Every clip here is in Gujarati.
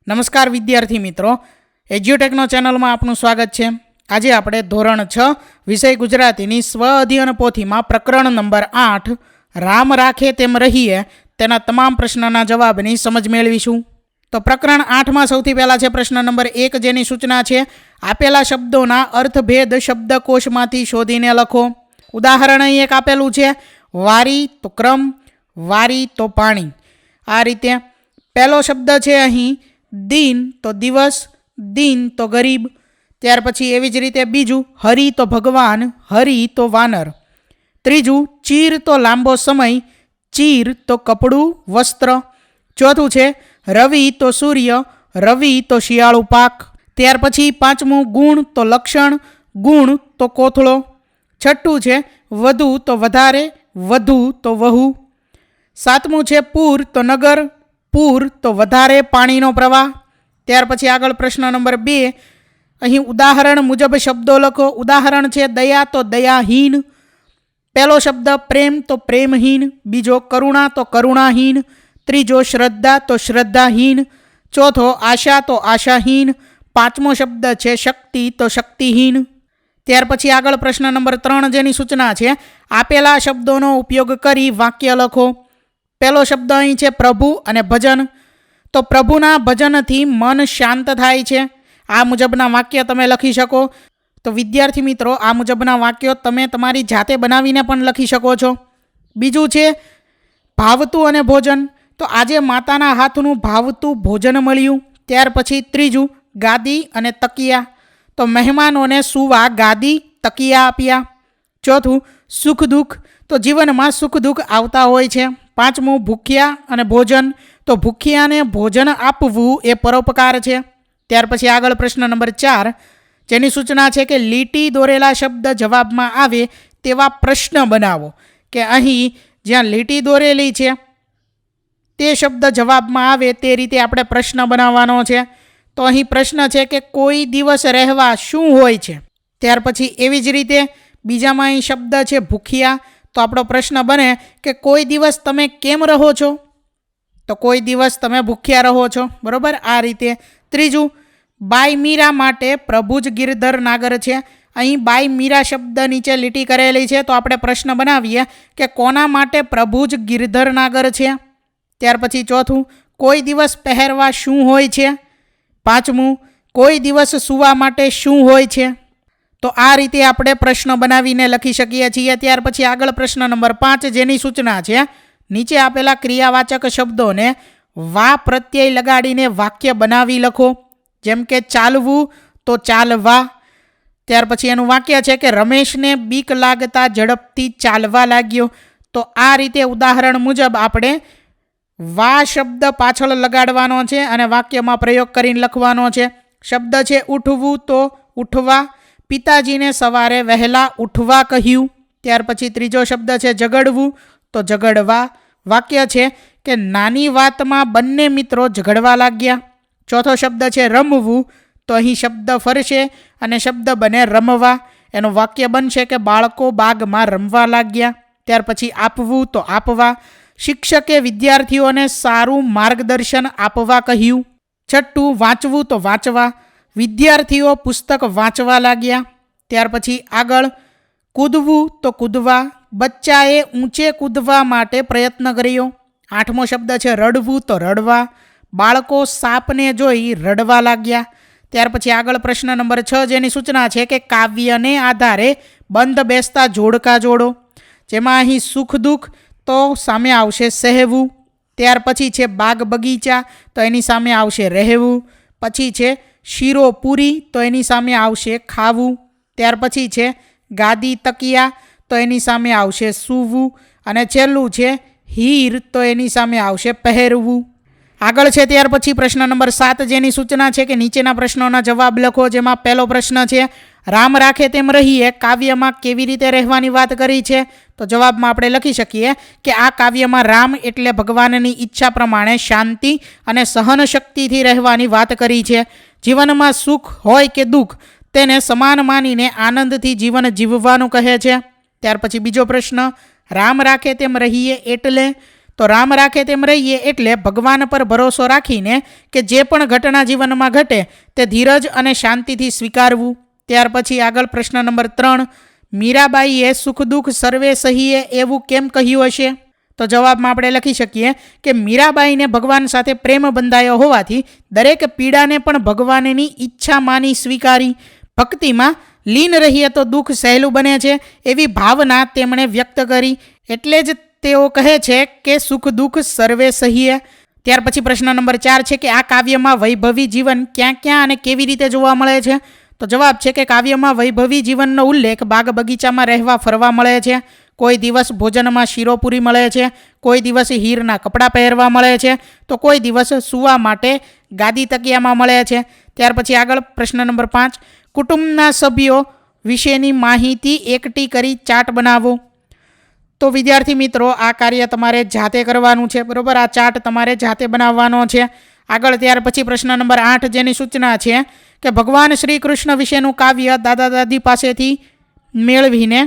નમસ્કાર વિદ્યાર્થી મિત્રો, એજ્યુટેકનો ચેનલમાં આપનું સ્વાગત છે। આજે આપણે ધોરણ 6 વિષય ગુજરાતીની સ્વ અધ્યયન પોથીમાં પ્રકરણ નંબર 8 રામ રાખે તેમ રહીએ તેના તમામ પ્રશ્નના જવાબની સમજ મેળવીશું। તો પ્રકરણ 8માં સૌથી પહેલા છે પ્રશ્ન નંબર 1, જેની સૂચના છે આપેલા શબ્દોના અર્થભેદ શબ્દકોશમાંથી શોધીને લખો। ઉદાહરણ અહીં એક આપેલું છે, વારી તો ક્રમ, વારી તો પાણી। આ રીતે પહેલો શબ્દ છે અહીં દિન તો દિવસ, દિન તો ગરીબ। ત્યાર પછી એવી જ રીતે બીજું હરિ તો ભગવાન, હરિ તો વાનર। ત્રીજું ચીર તો લાંબો સમય, ચીર તો કપડું વસ્ત્ર। ચોથું છે રવિ તો સૂર્ય, રવિ તો શિયાળુ પાક। ત્યાર પછી પાંચમું ગુણ તો લક્ષણ, ગુણ તો કોથળો। છઠ્ઠું છે વધુ તો વધારે, વધુ તો વહુ। સાતમું છે પૂર તો નગર, પૂર તો વધારે પાણીનો પ્રવાહ। ત્યાર પછી આગળ પ્રશ્ન નંબર 2, અહીં ઉદાહરણ મુજબ શબ્દો લખો। ઉદાહરણ છે દયા તો દયાહીન, પહેલો શબ્દ પ્રેમ તો પ્રેમહીન, બીજો કરુણા તો કરુણાહીન, ત્રીજો શ્રદ્ધા તો શ્રદ્ધાહીન, ચોથો આશા તો આશાહીન, પાંચમો શબ્દ છે શક્તિ તો શક્તિહીન। ત્યાર પછી આગળ પ્રશ્ન નંબર 3, જેની સૂચના છે આપેલા શબ્દોનો ઉપયોગ કરી વાક્ય લખો। પહેલો શબ્દ અહીં છે પ્રભુ અને ભજન, તો પ્રભુના ભજનથી મન શાંત થાય છે। આ મુજબના વાક્ય તમે લખી શકો। તો વિદ્યાર્થી મિત્રો, આ મુજબના વાક્યો તમે તમારી જાતે બનાવીને પણ લખી શકો છો। બીજું છે ભાવતું અને ભોજન, તો આજે માતાના હાથનું ભાવતું ભોજન મળ્યું। ત્યાર પછી ત્રીજું ગાદી અને તકિયા, તો મહેમાનોને સુવા ગાદી તકિયા આપ્યા। ચોથું સુખ દુઃખ, તો જીવનમાં સુખ દુઃખ આવતા હોય છે। પાંચમું ભૂખ્યા અને ભોજન, તો ભૂખ્યાને ભોજન આપવું એ પરોપકાર છે। ત્યાર પછી આગળ પ્રશ્ન નંબર 4, જેની સૂચના છે કે લીટી દોરેલા શબ્દ જવાબમાં આવે તેવા પ્રશ્ન બનાવો। કે અહીં જ્યાં લીટી દોરેલી છે તે શબ્દ જવાબમાં આવે તે રીતે આપણે પ્રશ્ન બનાવવાનો છે। તો અહીં પ્રશ્ન છે કે કોઈ દિવસ રહેવા શું હોય છે। ત્યાર પછી એવી જ રીતે બીજામાં અહીં શબ્દ છે ભૂખ્યા, તો આપણો પ્રશ્ન બને કે કોઈ દિવસ તમે કેમ રહો છો, તો કોઈ દિવસ તમે ભૂખ્યા રહો છો, બરાબર। આ રીતે ત્રીજું બાઈ મીરા માટે પ્રભુ જ ગિરધર નાગર છે। અહીં બાઈ મીરા શબ્દ નીચે લીટી કરેલી છે, તો આપણે પ્રશ્ન બનાવીએ કે કોના માટે પ્રભુ જ ગિરધર નાગર છે। ત્યાર પછી ચોથું કોઈ દિવસ પહેરવા શું હોય છે। પાંચમું કોઈ દિવસ સૂવા માટે શું હોય છે। તો આ રીતે આપણે પ્રશ્ન બનાવીને લખી શકીએ છીએ। ત્યાર પછી આગળ પ્રશ્ન નંબર 5, જેની સૂચના છે નીચે આપેલા ક્રિયાવાચક શબ્દોને વા પ્રત્યય લગાડીને વાક્ય બનાવી લખો। જેમ કે ચાલવું તો ચાલવા। ત્યાર પછી એનું વાક્ય છે કે રમેશને બીક લાગતા ઝડપથી ચાલવા લાગ્યો। તો આ રીતે ઉદાહરણ મુજબ આપણે વા શબ્દ પાછળ લગાડવાનો છે અને વાક્યમાં પ્રયોગ કરીને લખવાનો છે। શબ્દ છે ઉઠવું તો ઉઠવા, પિતાજીને સવારે વહેલા ઉઠવા કહ્યું। ત્યાર પછી ત્રીજો શબ્દ છે ઝઘડવું તો ઝઘડવા, વાક્ય છે કે નાની વાતમાં બંને મિત્રો ઝઘડવા લાગ્યા। ચોથો શબ્દ છે રમવું, તો અહીં શબ્દ ફરશે અને શબ્દ બને રમવા, એનું વાક્ય બનશે કે બાળકો બાગમાં રમવા લાગ્યા। ત્યાર પછી આપવું તો આપવા, શિક્ષકે વિદ્યાર્થીઓને સારું માર્ગદર્શન આપવા કહ્યું। છઠ્ઠું વાંચવું તો વાંચવા, વિદ્યાર્થીઓ પુસ્તક વાંચવા લાગ્યા। ત્યાર પછી આગળ કૂદવું તો કૂદવા, બચ્ચાએ ઊંચે કૂદવા માટે પ્રયત્ન કર્યો। આઠમો શબ્દ છે રડવું તો રડવા, બાળકો સાપને જોઈ રડવા લાગ્યા। ત્યાર પછી આગળ પ્રશ્ન નંબર 6, જેની સૂચના છે કે કાવ્યને આધારે બંધ બેસતા જોડકા જોડો। જેમાં અહીં સુખ દુઃખ તો સામે આવશે સહેવું। ત્યાર પછી છે બાગ બગીચા, તો એની સામે આવશે રહેવું। પછી છે શીરો પૂરી, તો એની સામે આવશે ખાવું। ત્યાર પછી છે ગાદી તકિયા, તો એની સામે આવશે સૂવું। અને છેલ્લું છે હીર, તો એની સામે આવશે પહેરવું। આગળ છે ત્યાર પછી પ્રશ્ન નંબર 7, જેની સૂચના છે કે નીચેના પ્રશ્નોના જવાબ લખો। જેમાં પહેલો પ્રશ્ન છે રામ રાખે તેમ રહીએ કાવ્યમાં કેવી રીતે રહેવાની વાત કરી છે। તો જવાબમાં આપણે લખી શકીએ કે આ કાવ્યમાં રામ એટલે ભગવાનની ઈચ્છા પ્રમાણે શાંતિ અને સહન શક્તિથી રહેવાની વાત કરી છે। જીવનમાં સુખ હોય કે દુઃખ તેને સમાન માનીને આનંદથી જીવન જીવવાનું કહે છે। ત્યાર પછી બીજો પ્રશ્ન રામ રાખે તેમ રહીએ એટલે, તો રામ રાખે તેમ રહીએ એટલે ભગવાન પર ભરોસો રાખીને કે જે પણ ઘટના જીવનમાં ઘટે તે ધીરજ અને શાંતિથી સ્વીકારવું. ત્યાર પછી આગળ પ્રશ્ન નંબર 3, મીરાબાઈએ સુખ દુઃખ સર્વે સહીએ એવું કેમ કહ્યું હશે? તો જવાબમાં આપણે લખી શકીએ કે મીરાબાઈને ભગવાન સાથે પ્રેમ બંધાયો હોવાથી દરેક પીડાને પણ ભગવાનની ઈચ્છા માની સ્વીકારી. ભક્તિમાં લીન રહીએ તો દુઃખ સહેલું બને છે એવી ભાવના તેમણે વ્યક્ત કરી. એટલે જ તેઓ કહે છે કે સુખ દુઃખ સર્વે સહીએ. ત્યાર પછી પ્રશ્ન નંબર 4 છે કે આ કાવ્યમાં વૈભવી જીવન ક્યાં ક્યાં અને કેવી રીતે જોવા મળે છે? તો જવાબ છે કે કાવ્યમાં વૈભવી જીવનનો ઉલ્લેખ બાગ બગીચામાં રહેવા ફરવા મળે છે. કોઈ દિવસ ભોજનમાં શીરોપુરી મળે છે, કોઈ દિવસ હીરના કપડાં પહેરવા મળે છે, તો કોઈ દિવસ સૂવા માટે ગાદી તકિયામાં મળે છે. ત્યાર પછી આગળ પ્રશ્ન નંબર 5, કુટુંબના સભ્યો વિશેની માહિતી એકઠી કરી ચાર્ટ બનાવો. તો વિદ્યાર્થી મિત્રો આ કાર્ય તમારે જાતે કરવાનું છે, બરાબર. આ ચાર્ટ તમારે જાતે બનાવવાનો છે. આગળ ત્યાર પછી પ્રશ્ન નંબર 8 જેની સૂચના છે કે ભગવાન શ્રી કૃષ્ણ વિશેનું કાવ્ય દાદા દાદી પાસેથી મેળવીને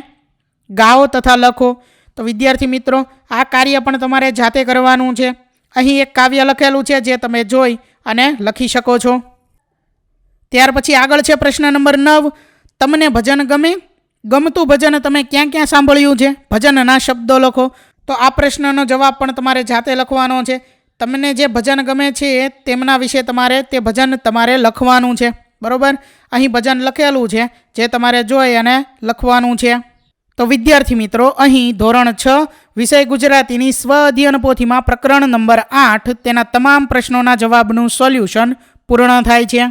ગાઓ તથા લખો. તો વિદ્યાર્થી મિત્રો આ કાર્ય પણ તમારે જાતે કરવાનું છે. અહીં એક કાવ્ય લખેલું છે જે તમે જોઈ અને લખી શકો છો. ત્યાર પછી આગળ છે પ્રશ્ન નંબર 9, તમને ભજન ગમે? ગમતું ભજન તમે ક્યાં ક્યાં સાંભળ્યું છે? ભજનના શબ્દો લખો. તો આ પ્રશ્નનો જવાબ પણ તમારે જાતે લખવાનો છે. તમને જે ભજન ગમે છે તેમના વિશે તમારે તે ભજન તમારે લખવાનું છે, બરાબર. અહીં ભજન લખેલું છે જે તમારે જોઈ અને લખવાનું છે. તો વિદ્યાર્થી મિત્રો અહીં ધોરણ 6 વિષય ગુજરાતીની સ્વ અધ્યયન પોથીમાં પ્રકરણ નંબર 8 તેના તમામ પ્રશ્નોના જવાબનું સોલ્યુશન પૂર્ણ થાય છે.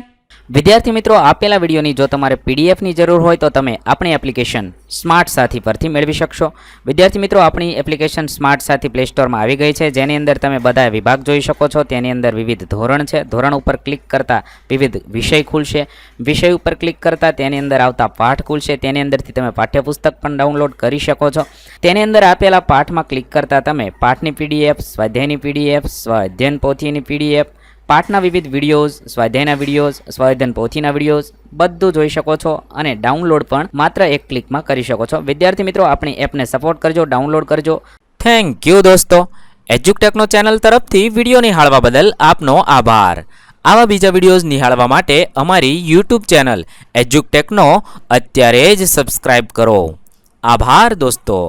વિદ્યાર્થી મિત્રો આપેલા વિડીયોની જો તમારે પીડીએફની જરૂર હોય તો તમે આપણી એપ્લિકેશન સ્માર્ટ સાથી પરથી મેળવી શકશો. વિદ્યાર્થી મિત્રો આપણી એપ્લિકેશન સ્માર્ટ સાથી પ્લે સ્ટોરમાં આવી ગઈ છે, જેની અંદર તમે બધા વિભાગ જોઈ શકો છો. તેની અંદર વિવિધ ધોરણ છે. ધોરણ ઉપર ક્લિક કરતાં વિવિધ વિષય ખુલશે. વિષય ઉપર ક્લિક કરતાં તેની અંદર આવતા પાઠ ખુલશે. તેની અંદરથી તમે પાઠ્યપુસ્તક પણ ડાઉનલોડ કરી શકો છો. તેની અંદર આપેલા પાઠમાં ક્લિક કરતાં તમે પાઠની પીડીએફ, સ્વાધ્યાયની પીડીએફ, સ્વાધ્યાયન પોથીની પીડીએફ, પાઠના વિવિધ વિડીયોઝ, સ્વાધ્યાયના વિડીયોઝ, સ્વાધ્યાયન પોથીના વિડીયોઝ બધું જોઈ શકો છો અને ડાઉનલોડ પણ માત્ર એક ક્લિકમાં કરી શકો છો. વિદ્યાર્થી મિત્રો આપણી એપને સપોર્ટ કરજો, ડાઉનલોડ કરજો. થેન્ક યુ દોસ્તો. એજ્યુકટેકનો ચેનલ તરફથી વિડીયો નિહાળવા બદલ આપનો આભાર. આવા બીજા વિડીયોઝ નિહાળવા માટે અમારી યુટ્યુબ ચેનલ એજ્યુકટેકનો અત્યારે જ સબસ્ક્રાઇબ કરો. આભાર દોસ્તો.